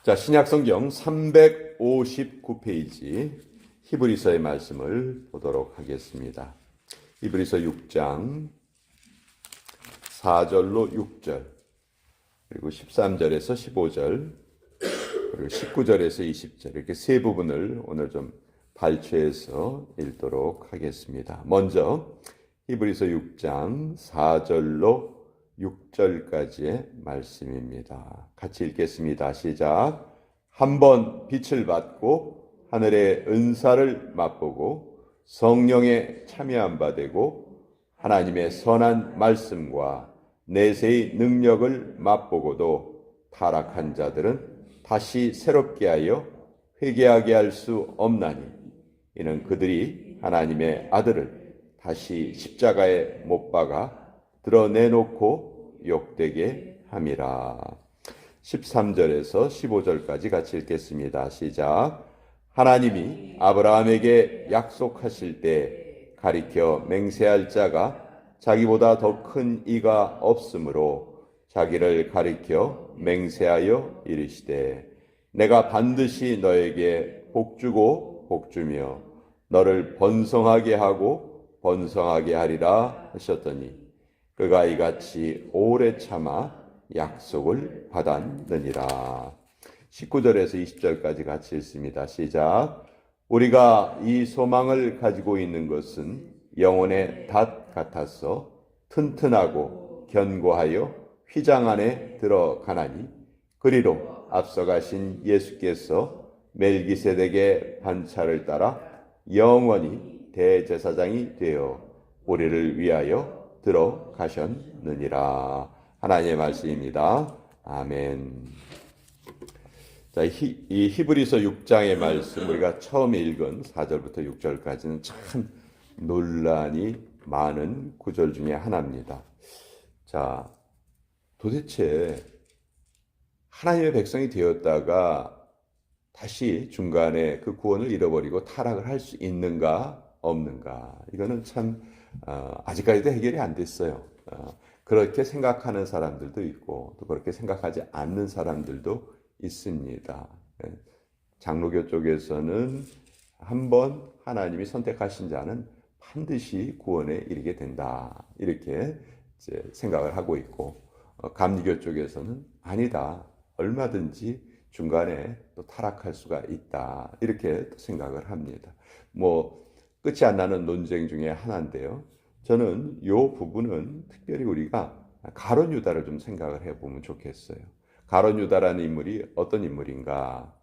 자, 신약성경 359페이지 히브리서의 말씀을 보도록 하겠습니다. 히브리서 6장 4절로 6절, 그리고 13절에서 15절, 그리고 19절에서 20절, 이렇게 세 부분을 오늘 좀 발췌해서 읽도록 하겠습니다. 먼저 히브리서 6장 4절로 6절까지의 말씀입니다. 같이 읽겠습니다. 시작. 한번 빛을 받고 하늘의 은사를 맛보고 성령에 참여한 바 되고 하나님의 선한 말씀과 내세의 능력을 맛보고도 타락한 자들은 다시 새롭게 하여 회개하게 할 수 없나니 이는 그들이 하나님의 아들을 다시 십자가에 못 박아 드러내놓고 욕되게 함이라. 13절에서 15절까지 같이 읽겠습니다. 시작. 하나님이 아브라함에게 약속하실 때 가리켜 맹세할 자가 자기보다 더 큰 이가 없으므로 자기를 가리켜 맹세하여 이르시되 내가 반드시 너에게 복주고 복주며 너를 번성하게 하고 번성하게 하리라 하셨더니 그가 이같이 오래 참아 약속을 받았느니라. 19절에서 20절까지 같이 읽습니다. 시작. 우리가 이 소망을 가지고 있는 것은 영혼의 닷 같아서 튼튼하고 견고하여 휘장 안에 들어가나니 그리로 앞서가신 예수께서 멜기세덱의 반차를 따라 영원히 대제사장이 되어 우리를 위하여 들어가셨느니라. 하나님의 말씀입니다. 아멘. 자, 이 히브리서 6장의 말씀 우리가 처음 읽은 4절부터 6절까지는 참 논란이 많은 구절 중에 하나입니다. 자, 도대체 하나님의 백성이 되었다가 다시 중간에 그 구원을 잃어버리고 타락을 할 수 있는가 없는가, 이거는 참 아직까지도 해결이 안 됐어요. 그렇게 생각하는 사람들도 있고 또 그렇게 생각하지 않는 사람들도 있습니다. 장로교 쪽에서는 한번 하나님이 선택하신 자는 반드시 구원에 이르게 된다, 이렇게 이제 생각을 하고 있고, 감리교 쪽에서는 아니다, 얼마든지 중간에 또 타락할 수가 있다, 이렇게 생각을 합니다. 끝이 안 나는 논쟁 중에 하나인데요. 저는 이 부분은 특별히 우리가 가룟 유다를 좀 생각을 해보면 좋겠어요. 가룟 유다라는 인물이 어떤 인물인가?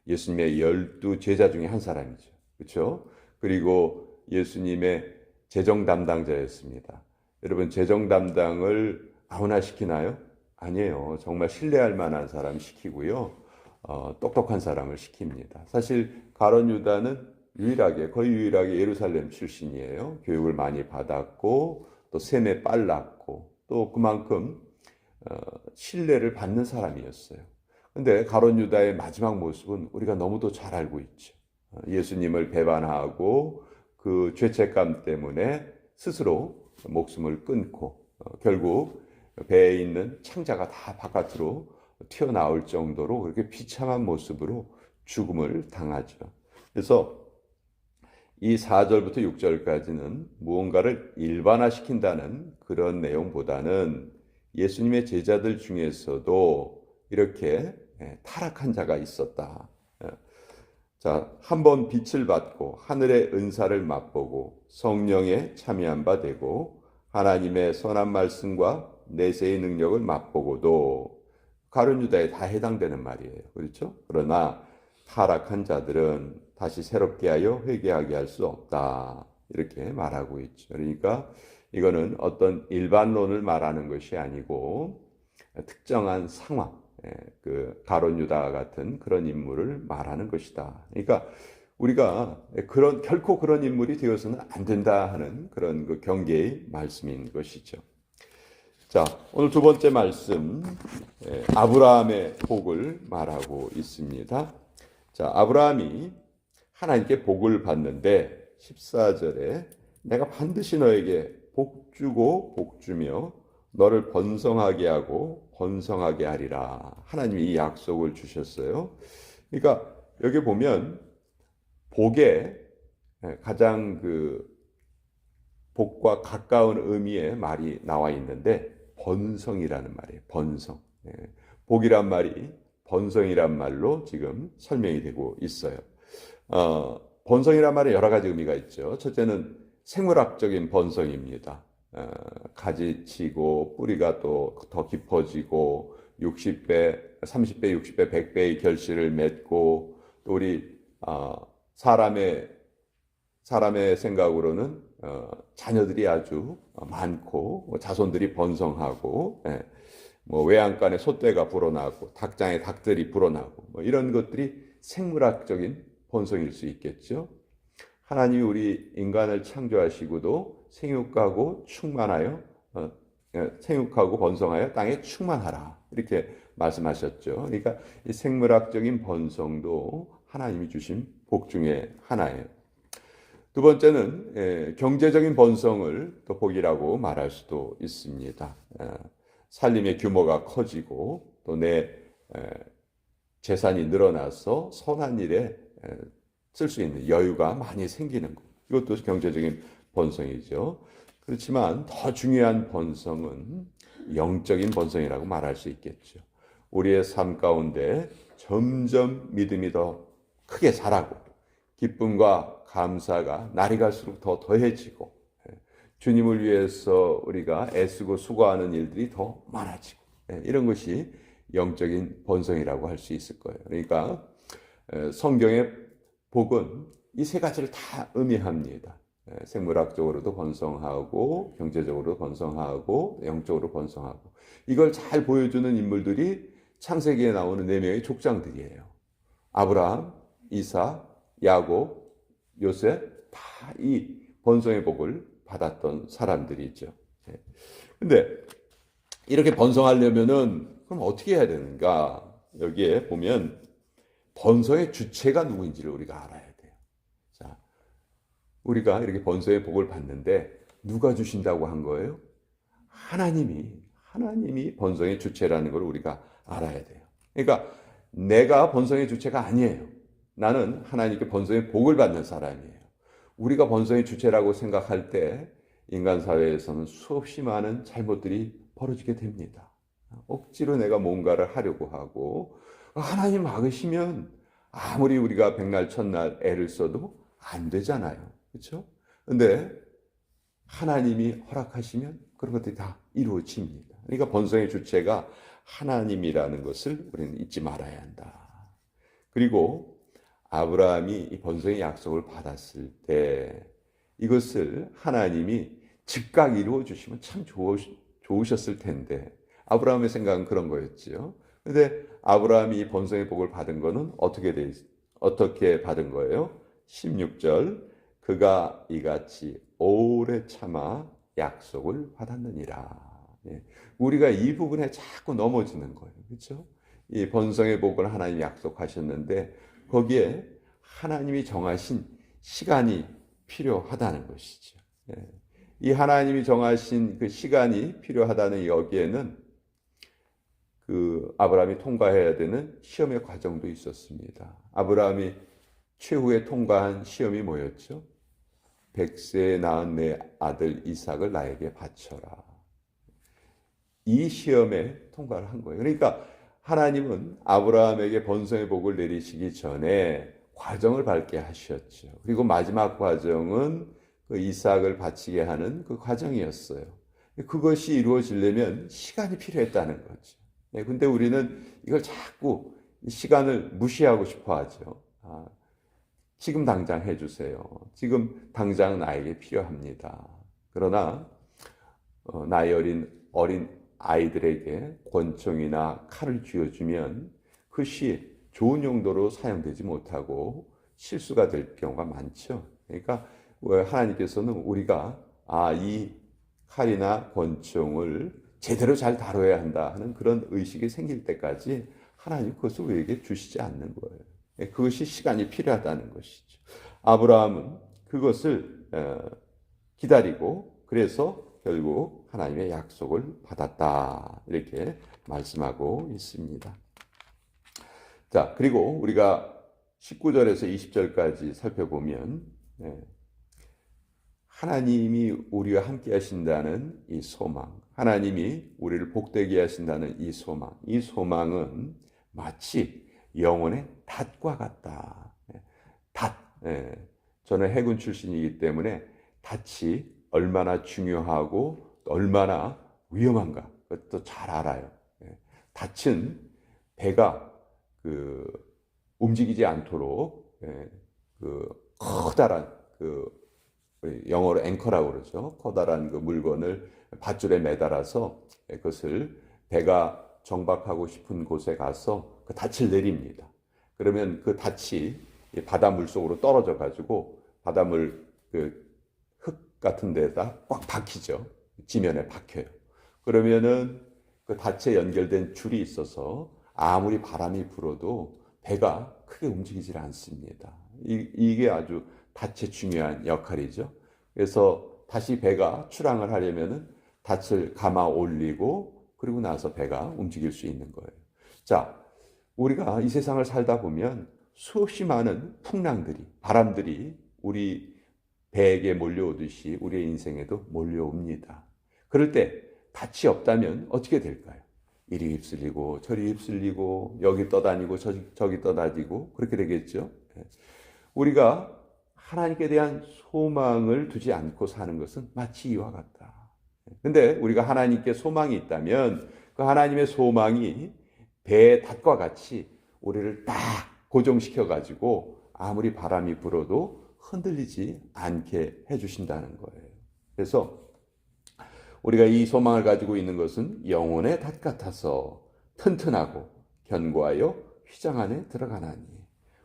예수님의 12 제자 중에 한 사람이죠. 그렇죠? 그리고 예수님의 재정 담당자였습니다. 여러분, 재정 담당을 아무나 시키나요? 아니에요. 정말 신뢰할 만한 사람 시키고요. 똑똑한 사람을 시킵니다. 사실 가룟 유다는 거의 유일하게 예루살렘 출신이에요. 교육을 많이 받았고 또 셈에 빨랐고 또 그만큼 신뢰를 받는 사람이었어요. 그런데 가룟 유다의 마지막 모습은 우리가 너무도 잘 알고 있죠. 예수님을 배반하고 그 죄책감 때문에 스스로 목숨을 끊고 결국 배에 있는 창자가 다 바깥으로 튀어나올 정도로 그렇게 비참한 모습으로 죽음을 당하죠. 그래서 이 4절부터 6절까지는 무언가를 일반화시킨다는 그런 내용보다는 예수님의 제자들 중에서도 이렇게 타락한 자가 있었다. 자, 한번 빛을 받고 하늘의 은사를 맛보고 성령에 참여한 바 되고 하나님의 선한 말씀과 내세의 능력을 맛보고도, 가룟 유다에 다 해당되는 말이에요. 그렇죠? 그러나 타락한 자들은 다시 새롭게 하여 회개하게 할 수 없다, 이렇게 말하고 있죠. 그러니까 이거는 어떤 일반론을 말하는 것이 아니고 특정한 상황, 그 가룟 유다 같은 그런 인물을 말하는 것이다. 그러니까 우리가 결코 그런 인물이 되어서는 안 된다 하는 그런 그 경계의 말씀인 것이죠. 자, 오늘 두 번째 말씀, 아브라함의 복을 말하고 있습니다. 자, 아브라함이 하나님께 복을 받는데 14절에 내가 반드시 너에게 복주고 복주며 너를 번성하게 하고 번성하게 하리라. 하나님이 이 약속을 주셨어요. 그러니까 여기 보면 복에 가장 그 복과 가까운 의미의 말이 나와 있는데 번성이라는 말이에요. 번성. 복이란 말이 번성이란 말로 지금 설명이 되고 있어요. 번성이란 말에 여러 가지 의미가 있죠. 첫째는 생물학적인 번성입니다. 가지치고 뿌리가 또 더 깊어지고 60배, 30배, 60배, 100배의 결실을 맺고 또 우리 사람의 생각으로는 자녀들이 아주 많고 자손들이 번성하고 뭐 외양간에 소떼가 불어나고 닭장에 닭들이 불어나고 뭐 이런 것들이 생물학적인 번성일 수 있겠죠. 하나님이 우리 인간을 창조하시고도 생육하고 충만하여 생육하고 번성하여 땅에 충만하라 이렇게 말씀하셨죠. 그러니까 이 생물학적인 번성도 하나님이 주신 복 중에 하나예요. 두 번째는 경제적인 번성을 또 복이라고 말할 수도 있습니다. 살림의 규모가 커지고 또 내 재산이 늘어나서 선한 일에 쓸 수 있는 여유가 많이 생기는 것. 이것도 경제적인 번성이죠. 그렇지만 더 중요한 번성은 영적인 번성이라고 말할 수 있겠죠. 우리의 삶 가운데 점점 믿음이 더 크게 자라고 기쁨과 감사가 날이 갈수록 더 더해지고 주님을 위해서 우리가 애쓰고 수고하는 일들이 더 많아지고 이런 것이 영적인 번성이라고 할 수 있을 거예요. 그러니까 성경의 복은 이 세 가지를 다 의미합니다. 생물학적으로도 번성하고 경제적으로 번성하고 영적으로 번성하고 이걸 잘 보여주는 인물들이 창세기에 나오는 네 명의 족장들이에요. 아브라함, 이삭, 야곱, 요셉 다 이 번성의 복을 받았던 사람들이죠. 근데 이렇게 번성하려면은 그럼 어떻게 해야 되는가? 여기에 보면 번성의 주체가 누구인지를 우리가 알아야 돼요. 자, 우리가 이렇게 번성의 복을 받는데 누가 주신다고 한 거예요? 하나님이 번성의 주체라는 걸 우리가 알아야 돼요. 그러니까 내가 번성의 주체가 아니에요. 나는 하나님께 번성의 복을 받는 사람이에요. 우리가 번성의 주체라고 생각할 때 인간 사회에서는 수없이 많은 잘못들이 벌어지게 됩니다. 억지로 내가 뭔가를 하려고 하고 하나님 막으시면 아무리 우리가 백날 첫날 애를 써도 안 되잖아요. 그렇죠? 근데 하나님이 허락하시면 그런 것들이 다 이루어집니다. 그러니까 번성의 주체가 하나님이라는 것을 우리는 잊지 말아야 한다. 그리고 아브라함이 이 번성의 약속을 받았을 때 이것을 하나님이 즉각 이루어 주시면 참 좋으셨을 텐데 아브라함의 생각은 그런 거였지요. 그런데 아브라함이 이 번성의 복을 받은 거는 어떻게 받은 거예요? 16절 그가 이같이 오래 참아 약속을 받았느니라. 우리가 이 부분에 자꾸 넘어지는 거예요. 그렇죠? 이 번성의 복을 하나님이 약속하셨는데 거기에 하나님이 정하신 시간이 필요하다는 것이죠. 이 하나님이 정하신 그 시간이 필요하다는 여기에는 그 아브라함이 통과해야 되는 시험의 과정도 있었습니다. 아브라함이 최후에 통과한 시험이 뭐였죠? 100세에 낳은 내 아들 이삭을 나에게 바쳐라. 이 시험에 통과를 한 거예요. 그러니까 하나님은 아브라함에게 번성의 복을 내리시기 전에 과정을 밟게 하셨죠. 그리고 마지막 과정은 그 이삭을 바치게 하는 그 과정이었어요. 그것이 이루어지려면 시간이 필요했다는 거죠. 근데 우리는 이걸 자꾸 시간을 무시하고 싶어 하죠. 지금 당장 해주세요. 지금 당장 나에게 필요합니다. 그러나 나이 어린 아이들에게 권총이나 칼을 쥐어주면 그것이 좋은 용도로 사용되지 못하고 실수가 될 경우가 많죠. 그러니까 하나님께서는 우리가 이 칼이나 권총을 제대로 잘 다뤄야 한다 하는 그런 의식이 생길 때까지 하나님 그것을 우리에게 주시지 않는 거예요. 그것이 시간이 필요하다는 것이죠. 아브라함은 그것을 기다리고 그래서 결국 하나님의 약속을 받았다 이렇게 말씀하고 있습니다. 자, 그리고 우리가 19절에서 20절까지 살펴보면 하나님이 우리와 함께 하신다는 이 소망, 하나님이 우리를 복되게 하신다는 이 소망은 마치 영혼의 닷과 같다. 닷. 저는 해군 출신이기 때문에 닷이 얼마나 중요하고 얼마나 위험한가 그것도 잘 알아요. 닷은 배가 움직이지 않도록 커다란 영어로 앵커라고 그러죠. 커다란 물건을 밧줄에 매달아서 그것을 배가 정박하고 싶은 곳에 가서 그 닻을 내립니다. 그러면 그 닻이 바닷물 속으로 떨어져 가지고 바닷물 흙 같은 데다 꽉 박히죠. 지면에 박혀요. 그러면은 그 닻에 연결된 줄이 있어서 아무리 바람이 불어도 배가 크게 움직이질 않습니다. 이게 아주 닻의 중요한 역할이죠. 그래서 다시 배가 출항을 하려면은 닻을 감아 올리고 그리고 나서 배가 움직일 수 있는 거예요. 자, 우리가 이 세상을 살다 보면 수없이 많은 풍랑들이, 바람들이 우리 배에게 몰려오듯이 우리의 인생에도 몰려옵니다. 그럴 때 닻이 없다면 어떻게 될까요? 이리 휩쓸리고 저리 휩쓸리고 여기 떠다니고 저기 떠다니고 그렇게 되겠죠. 우리가 하나님께 대한 소망을 두지 않고 사는 것은 마치 이와 같다. 근데 우리가 하나님께 소망이 있다면 그 하나님의 소망이 배의 닷과 같이 우리를 딱 고정시켜 가지고 아무리 바람이 불어도 흔들리지 않게 해주신다는 거예요. 그래서 우리가 이 소망을 가지고 있는 것은 영혼의 닷 같아서 튼튼하고 견고하여 휘장 안에 들어가나니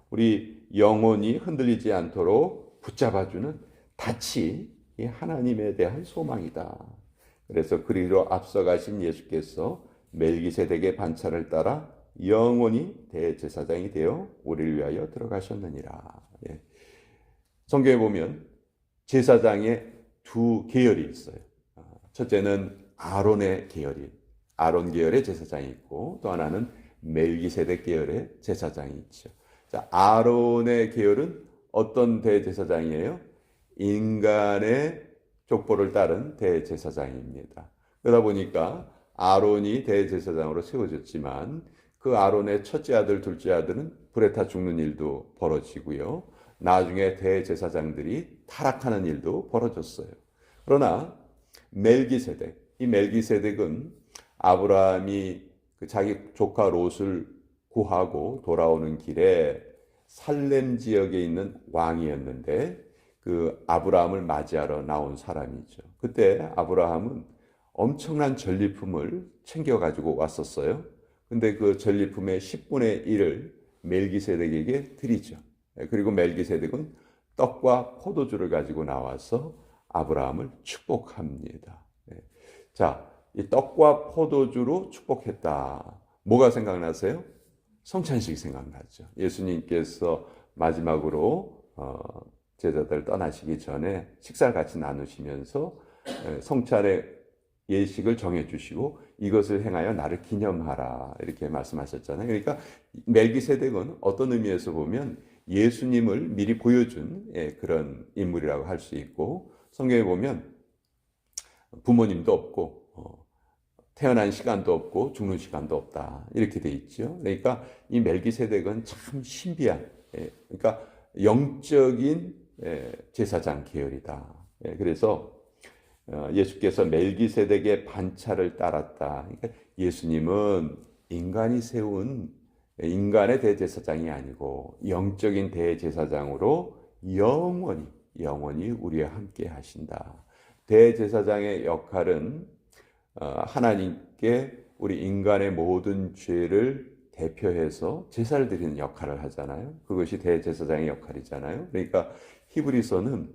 우리 영혼이 흔들리지 않도록 붙잡아주는 닻이 이 하나님에 대한 소망이다. 그래서 그리로 앞서가신 예수께서 멜기세덱의 반차를 따라 영원히 대제사장이 되어 우리를 위하여 들어가셨느니라. 성경에 보면 제사장의 두 계열이 있어요. 첫째는 아론 계열의 제사장이 있고 또 하나는 멜기세덱 계열의 제사장이 있죠. 자, 아론의 계열은 어떤 대제사장이에요? 인간의 족보를 따른 대제사장입니다. 그러다 보니까 아론이 대제사장으로 세워졌지만 그 아론의 첫째 아들, 둘째 아들은 불에 타 죽는 일도 벌어지고요. 나중에 대제사장들이 타락하는 일도 벌어졌어요. 그러나 이 멜기세덱은 아브라함이 자기 조카 롯을 구하고 돌아오는 길에 살렘 지역에 있는 왕이었는데 그 아브라함을 맞이하러 나온 사람이죠. 그때 아브라함은 엄청난 전리품을 챙겨가지고 왔었어요. 근데 그 전리품의 10분의 1을 멜기세덱에게 드리죠. 그리고 멜기세덱은 떡과 포도주를 가지고 나와서 아브라함을 축복합니다. 자, 이 떡과 포도주로 축복했다. 뭐가 생각나세요? 성찬식이 생각나죠. 예수님께서 마지막으로 제자들 떠나시기 전에 식사를 같이 나누시면서 성찬의 예식을 정해주시고 이것을 행하여 나를 기념하라 이렇게 말씀하셨잖아요. 그러니까 멜기세덱은 어떤 의미에서 보면 예수님을 미리 보여준 그런 인물이라고 할 수 있고 성경에 보면 부모님도 없고 태어난 시간도 없고 죽는 시간도 없다 이렇게 돼 있죠. 그러니까 이 멜기세덱은 참 신비한 그러니까 영적인 제사장 계열이다. 그래서 예수께서 멜기세덱의 반차를 따랐다. 그러니까 예수님은 인간이 세운 인간의 대제사장이 아니고 영적인 대제사장으로 영원히 우리와 함께 하신다. 대제사장의 역할은 하나님께 우리 인간의 모든 죄를 대표해서 제사를 드리는 역할을 하잖아요. 그것이 대제사장의 역할이잖아요. 그러니까 히브리서는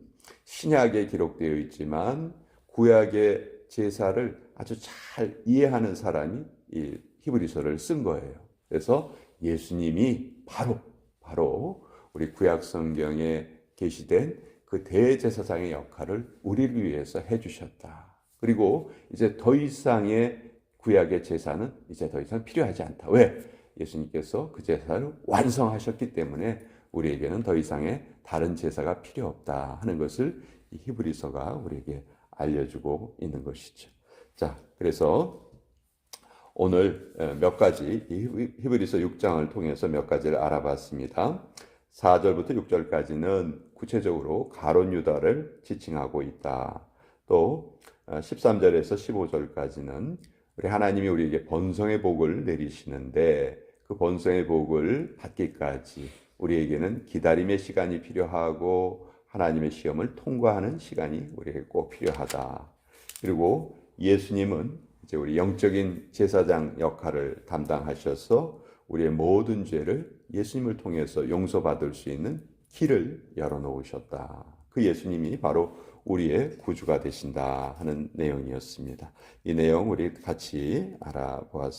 신약에 기록되어 있지만 구약의 제사를 아주 잘 이해하는 사람이 이 히브리서를 쓴 거예요. 그래서 예수님이 바로 우리 구약 성경에 계시된 그 대제사장의 역할을 우리를 위해서 해주셨다. 그리고 이제 더 이상의 구약의 제사는 이제 더 이상 필요하지 않다. 왜? 예수님께서 그 제사를 완성하셨기 때문에 우리에게는 더 이상의 다른 제사가 필요 없다 하는 것을 이 히브리서가 우리에게 알려주고 있는 것이죠. 자, 그래서 오늘 몇 가지 히브리서 6장을 통해서 몇 가지를 알아봤습니다. 4절부터 6절까지는 구체적으로 가룟 유다를 지칭하고 있다. 또 13절에서 15절까지는 우리 하나님이 우리에게 번성의 복을 내리시는데 그 번성의 복을 받기까지 우리에게는 기다림의 시간이 필요하고 하나님의 시험을 통과하는 시간이 우리에게 꼭 필요하다. 그리고 예수님은 이제 우리 영적인 제사장 역할을 담당하셔서 우리의 모든 죄를 예수님을 통해서 용서받을 수 있는 길을 열어놓으셨다. 그 예수님이 바로 우리의 구주가 되신다 하는 내용이었습니다. 이 내용 우리 같이 알아보았습니다.